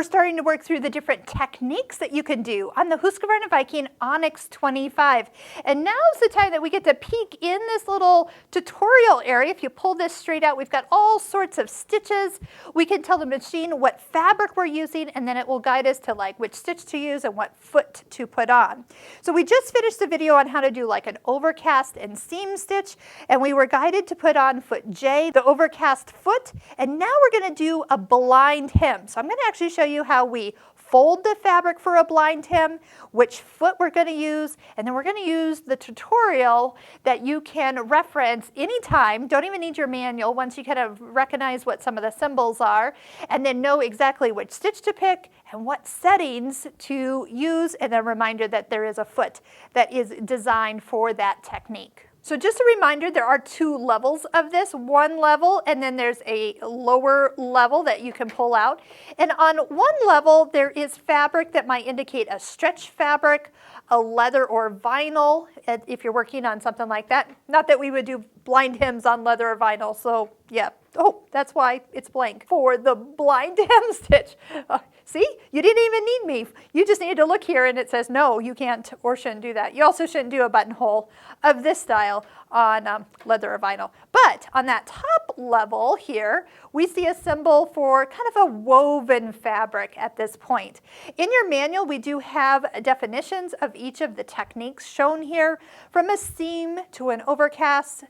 we're starting to work through the different techniques that you can do on the Husqvarna Viking Onyx 25. And now's the time that we get to peek in this little tutorial area. If you pull this straight out, we've got all sorts of stitches. We can tell the machine what fabric we're using, and then it will guide us to like which stitch to use and what foot to put on. So we just finished the video on how to do like an overcast and seam stitch, and we were guided to put on foot J, the overcast foot, and now we're going to do a blind hem. So I'm going to actually show you how we fold the fabric for a blind hem, which foot we're going to use, and then we're going to use the tutorial that you can reference anytime. Don't even need your manual once you kind of recognize what some of the symbols are, and then know exactly which stitch to pick and what settings to use, and a reminder that there is a foot that is designed for that technique. So just a reminder, there are two levels of this, one level and then there's a lower level that you can pull out. And on one level, there is fabric that might indicate a stretch fabric, a leather or vinyl, if you're working on something like that. Not that we would do blind hems on leather or vinyl, so yeah. Oh, that's why it's blank for the blind hem stitch. See, you didn't even need me. You just needed to look here and it says, no, you can't or shouldn't do that. You also shouldn't do a buttonhole of this style on leather or vinyl. But on that top level here, we see a symbol for kind of a woven fabric at this point. In your manual, we do have definitions of each of the techniques shown here, from a seam to an overcast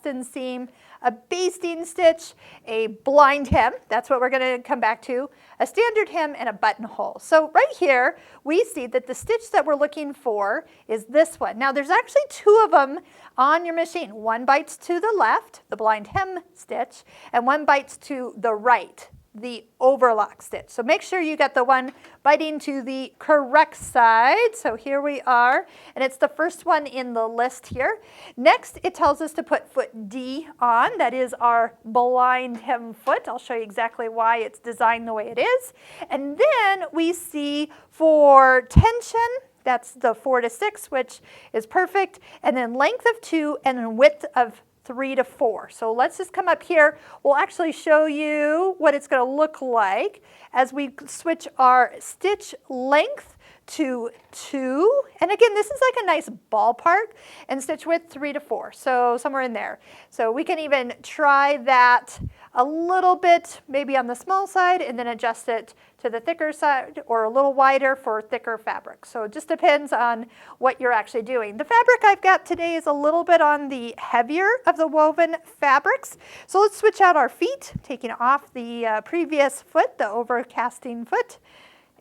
and seam, a basting stitch, a blind hem, that's what we're going to come back to, a standard hem, and a buttonhole. So right here, we see that the stitch that we're looking for is this one. Now there's actually two of them on your machine. One bites to the left, the blind hem stitch, and one bites to the right, the overlock stitch. So make sure you got the one biting to the correct side. So here we are, and it's the first one in the list here. Next, it tells us to put foot D on. That is our blind hem foot. I'll show you exactly why it's designed the way it is. And then we see for tension, that's the 4 to 6, which is perfect, and then length of 2 and then width of 3 to 4. So let's just come up here. We'll actually show you what it's going to look like as we switch our stitch length to 2. And again, this is like a nice ballpark, and stitch width 3 to 4. So somewhere in there. So we can even try that a little bit, maybe on the small side, and then adjust it to the thicker side or a little wider for thicker fabric. So it just depends on what you're actually doing. The fabric I've got today is a little bit on the heavier of the woven fabrics. So let's switch out our feet, taking off the previous foot, the overcasting foot,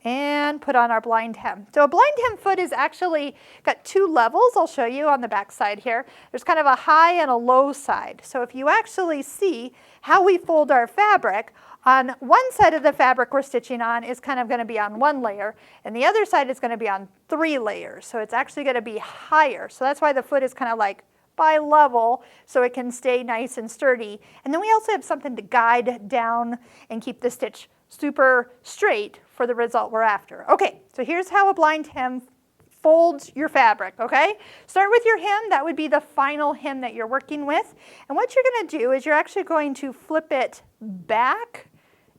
and put on our blind hem. So a blind hem foot is actually got two levels. I'll show you on the back side here. There's kind of a high and a low side. So if you actually see how we fold our fabric, on one side of the fabric we're stitching on is kind of going to be on 1 layer, and the other side is going to be on 3 layers. So it's actually going to be higher. So that's why the foot is kind of like by level, so it can stay nice and sturdy. And then we also have something to guide down and keep the stitch super straight for the result we're after. Okay, so here's how a blind hem folds your fabric, okay? Start with your hem. That would be the final hem that you're working with. And what you're going to do is you're actually going to flip it back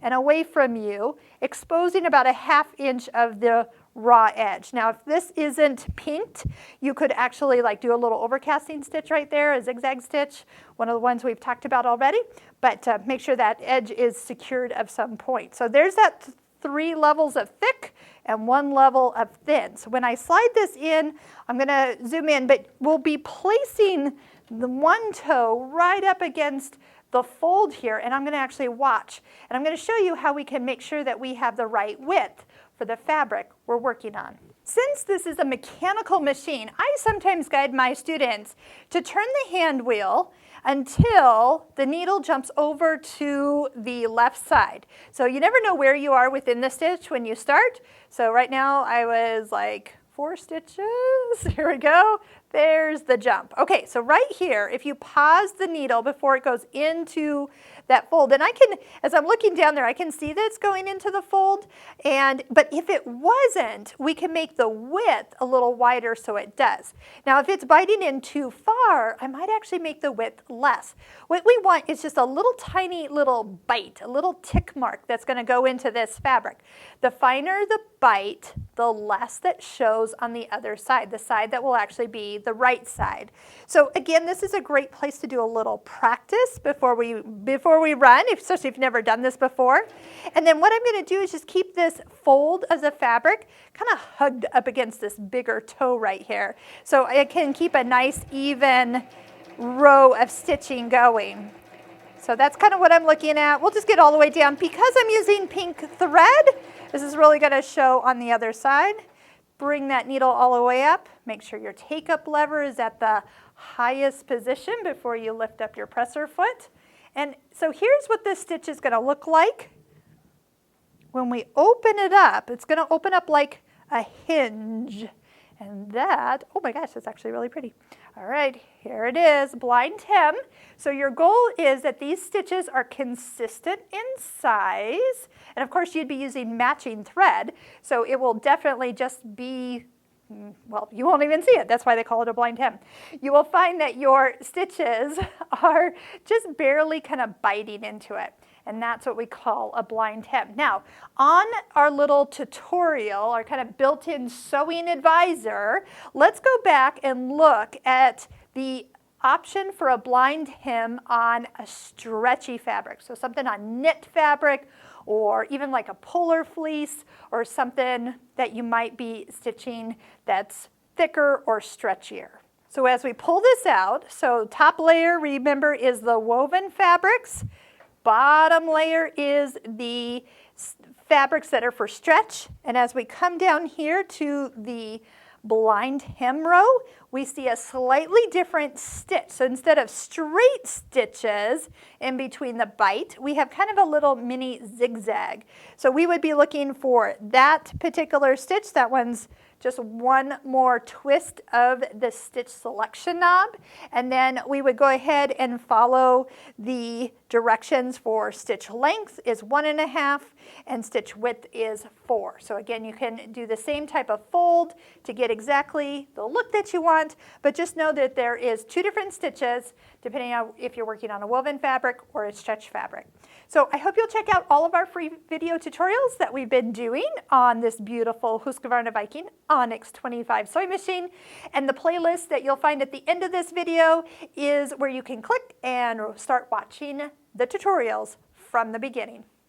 and away from you, exposing about a 1/2 inch of the raw edge. Now, if this isn't pinked, you could actually like do a little overcasting stitch right there, a zigzag stitch, one of the ones we've talked about already, but make sure that edge is secured of some point. So there's that 3 levels of thick and 1 level of thin. So when I slide this in, I'm going to zoom in, but we'll be placing the one toe right up against the fold here, and I'm going to actually watch. And I'm going to show you how we can make sure that we have the right width for the fabric we're working on. Since this is a mechanical machine, I sometimes guide my students to turn the hand wheel until the needle jumps over to the left side. So you never know where you are within the stitch when you start. So right now I was like 4 stitches, here we go, There's the jump. Okay, so right here, if you pause the needle before it goes into that fold, and I can, as I'm looking down there, I can see that it's going into the fold, but if it wasn't, we can make the width a little wider so it does. Now, if it's biting in too far, I might actually make the width less. What we want is just a little tiny little bite, a little tick mark that's going to go into this fabric. The finer the bite, the less that shows on the other side, the side that will actually be the right side. So again, this is a great place to do a little practice before we run, especially if you've never done this before. And then what I'm going to do is just keep this fold of the fabric kind of hugged up against this bigger toe right here. So I can keep a nice even row of stitching going. So that's kind of what I'm looking at. We'll just get all the way down. Because I'm using pink thread, this is really going to show on the other side. Bring that needle all the way up. Make sure your take-up lever is at the highest position before you lift up your presser foot. And so here's what this stitch is going to look like. When we open it up, it's going to open up like a hinge. And that, oh my gosh, that's actually really pretty. All right, here it is, blind hem. So your goal is that these stitches are consistent in size. And of course, you'd be using matching thread. So it will definitely just be, well, you won't even see it. That's why they call it a blind hem. You will find that your stitches are just barely kind of biting into it. And that's what we call a blind hem. Now, on our little tutorial, our kind of built-in sewing advisor, let's go back and look at the option for a blind hem on a stretchy fabric. So something on knit fabric, or even like a polar fleece, or something that you might be stitching that's thicker or stretchier. So as we pull this out, so top layer, remember, is the woven fabrics. Bottom layer is the fabrics that are for stretch. And as we come down here to the blind hem row, we see a slightly different stitch. So instead of straight stitches in between the bite, we have kind of a little mini zigzag. So we would be looking for that particular stitch. That one's just one more twist of the stitch selection knob, and then we would go ahead and follow the directions for stitch length is 1.5 and stitch width is 4. So again, you can do the same type of fold to get exactly the look that you want, but just know that there is 2 different stitches depending on if you're working on a woven fabric or a stretch fabric. So I hope you'll check out all of our free video tutorials that we've been doing on this beautiful Husqvarna Viking Onyx 25 sewing machine. And the playlist that you'll find at the end of this video is where you can click and start watching the tutorials from the beginning.